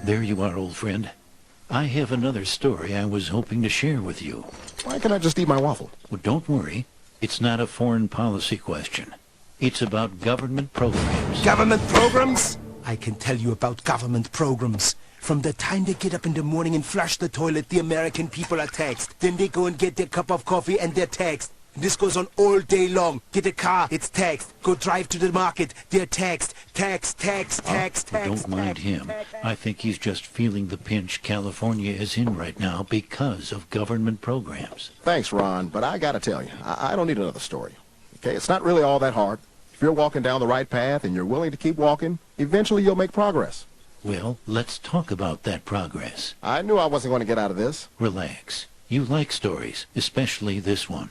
There you are, old friend. I have another story I was hoping to share with you. Why can't I just eat my waffle? Well, don't worry. It's not a foreign policy question. It's about government programs. Government programs? I can tell you about government programs. From the time they get up in the morning and flush the toilet, the American people are taxed. Then they go and get their cup of coffee and they're taxed. This goes on all day long. Get a car, it's taxed. Go drive to the market, they're taxed. Tax. Don't mind him. I think he's just feeling the pinch California is in right now because of government programs. Thanks, Ron, but I gotta tell you, I don't need another story. Okay, it's not really all that hard. If you're walking down the right path and you're willing to keep walking, eventually you'll make progress. Well, let's talk about that progress. I knew I wasn't going to get out of this. Relax. You like stories, especially this one,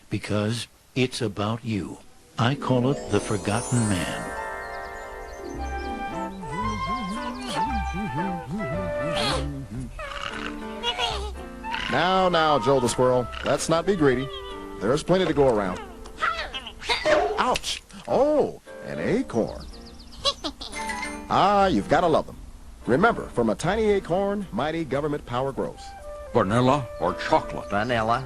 because it's about you. I call it The Forgotten Man. Now, Joe the Squirrel, let's not be greedy. There's plenty to go around. Ouch! Oh, an acorn. You've got to love them. Remember, from a tiny acorn, mighty government power grows. Vanilla or chocolate? Vanilla.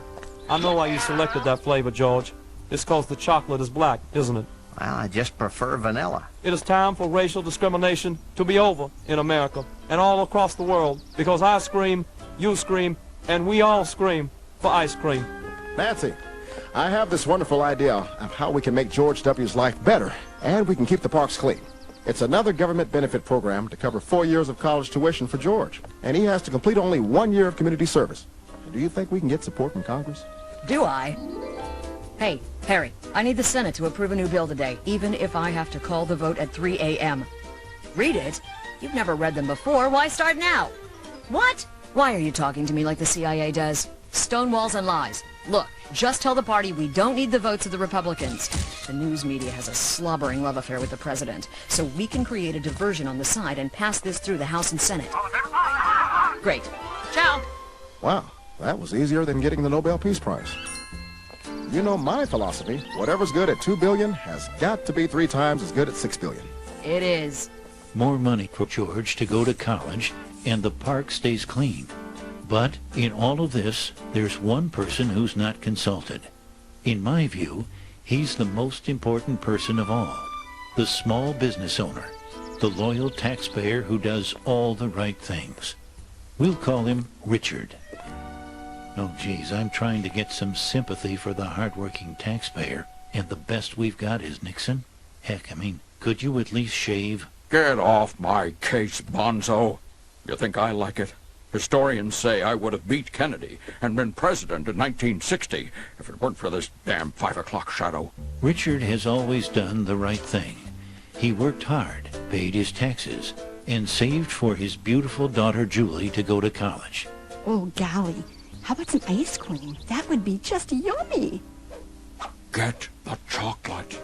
I know why you selected that flavor, George. It's 'cause the chocolate is black, isn't it? Well, I just prefer vanilla. It is time for racial discrimination to be over in America and all across the world, because I scream, you scream, and we all scream for ice cream. Nancy, I have this wonderful idea of how we can make George W.'s life better, and we can keep the parks clean. It's another government benefit program to cover 4 years of college tuition for George, and he has to complete only 1 year of community service. Do you think we can get support from Congress? Do I? Hey, Harry, I need the Senate to approve a new bill today, even if I have to call the vote at 3 a.m. Read it? You've never read them before. Why start now? What? Why are you talking to me like the CIA does? Stonewalls and lies. Look, just tell the party we don't need the votes of the Republicans. The news media has a slobbering love affair with the president, so we can create a diversion on the side and pass this through the House and Senate. Great. Ciao. Wow, that was easier than getting the Nobel Peace Prize. You know my philosophy. Whatever's good at $2 billion has got to be 3 times as good at $6 billion. It is. More money for George to go to college, and the park stays clean. But in all of this, there's one person who's not consulted. In my view, he's the most important person of all. The small business owner. The loyal taxpayer who does all the right things. We'll call him Richard. Oh, geez, I'm trying to get some sympathy for the hardworking taxpayer, and the best we've got is Nixon. Heck, I mean, could you at least shave? Get off my case, bonzo. You think I like it? Historians say I would have beat Kennedy and been president in 1960 if it weren't for this damn 5 o'clock shadow. Richard has always done the right thing. He worked hard, paid his taxes, and saved for his beautiful daughter Julie to go to college. Oh, golly. How about some ice cream? That would be just yummy. Get the chocolate.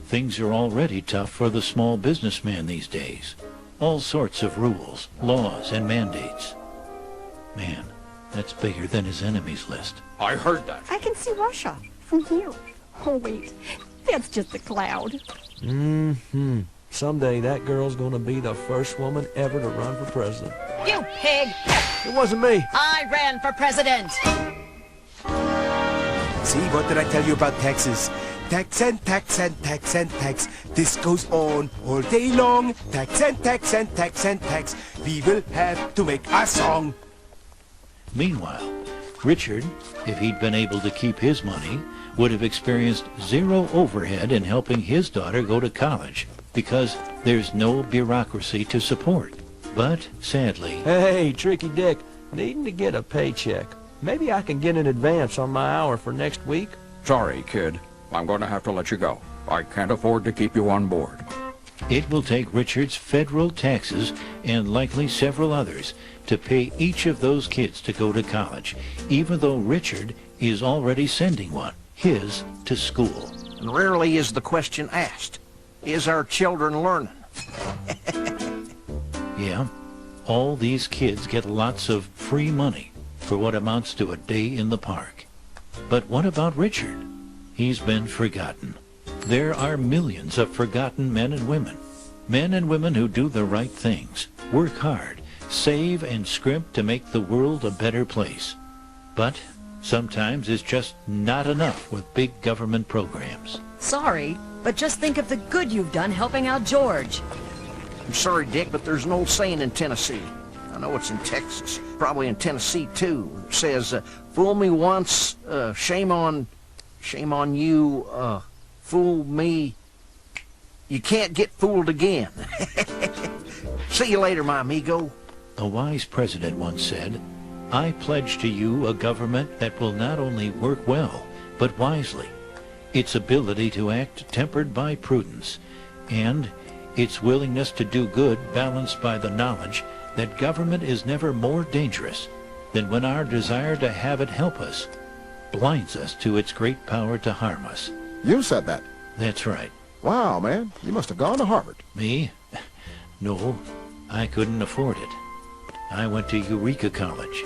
Things are already tough for the small businessman these days. All sorts of rules, laws, and mandates. Man, that's bigger than his enemies list. I heard that. I can see Russia from here. Oh, wait. That's just a cloud. Someday that girl's gonna be the first woman ever to run for president. You pig! It wasn't me. I ran for president! See, what did I tell you about taxes? Tax and tax and tax and tax. This goes on all day long. Tax and tax and tax and tax. We will have to make a song. Meanwhile, Richard, if he'd been able to keep his money, would have experienced zero overhead in helping his daughter go to college because there's no bureaucracy to support. But, sadly... Hey, Tricky Dick, needing to get a paycheck. Maybe I can get an advance on my hour for next week? Sorry, kid. I'm going to have to let you go. I can't afford to keep you on board. It will take Richard's federal taxes and likely several others to pay each of those kids to go to college, even though Richard is already sending one, his, to school. And rarely is the question asked, is our children learning? Yeah, all these kids get lots of free money for what amounts to a day in the park. But what about Richard? He's been forgotten. There are millions of forgotten men and women who do the right things, work hard, save and scrimp to make the world a better place. But sometimes it's just not enough with big government programs. Sorry, but just think of the good you've done helping out George. I'm sorry, Dick, but there's an old saying in Tennessee. I know it's in Texas, probably in Tennessee too. It says, "Fool me once, shame on you. Fool me, you can't get fooled again." See you later, my amigo. A wise president once said, "I pledge to you a government that will not only work well, but wisely, its ability to act tempered by prudence, and its willingness to do good balanced by the knowledge that government is never more dangerous than when our desire to have it help us blinds us to its great power to harm us." You said that. That's right. Wow, man. You must have gone to Harvard. Me? No, I couldn't afford it. I went to Eureka College.